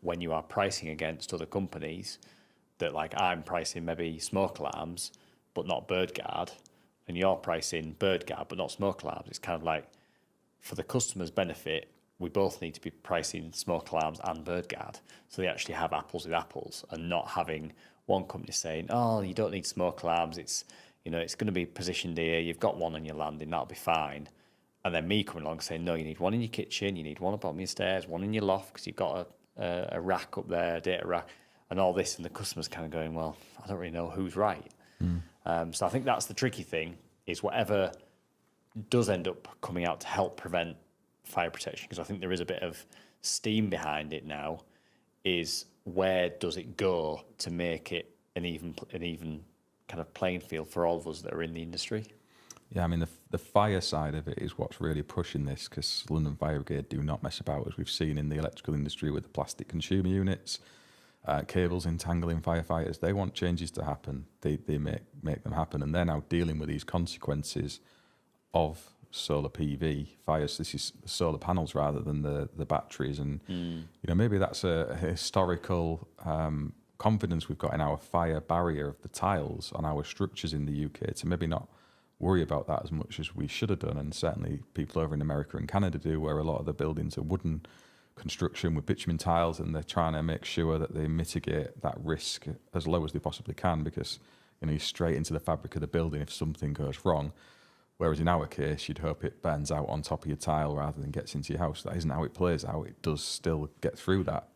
when you are pricing against other companies, that like I'm pricing maybe smoke alarms, but not bird guard, and you're pricing bird guard, but not smoke alarms. It's kind of like, for the customer's benefit, we both need to be pricing smoke alarms and bird guard, so they actually have apples with apples, and not having one company saying, "Oh, you don't need smoke alarms. It's it's going to be positioned here. You've got one on your landing. That'll be fine." And then me coming along saying, "No, you need one in your kitchen. You need one up on your stairs. One in your loft because you've got a rack up there, a data rack, and all this." And the customer's kind of going, "Well, I don't really know who's right." So I think that's the tricky thing, is whatever does end up coming out to help prevent fire protection, because I think there is a bit of steam behind it now, is where does it go to make it an even kind of playing field for all of us that are in the industry? Yeah, I mean, the fire side of it is what's really pushing this, because London Fire Brigade do not mess about, as we've seen in the electrical industry with the plastic consumer units, cables entangling firefighters. They want changes to happen. They make them happen, and they're now dealing with these consequences of solar PV fires. This is solar panels rather than the batteries, and maybe that's a historical confidence we've got in our fire barrier of the tiles on our structures in the UK to maybe not worry about that as much as we should have done. And certainly people over in America and Canada do, where a lot of the buildings are wooden construction with bitumen tiles, and they're trying to make sure that they mitigate that risk as low as they possibly can, because you're straight into the fabric of the building if something goes wrong. Whereas in our case, you'd hope it burns out on top of your tile rather than gets into your house. That isn't how it plays out. It does still get through that.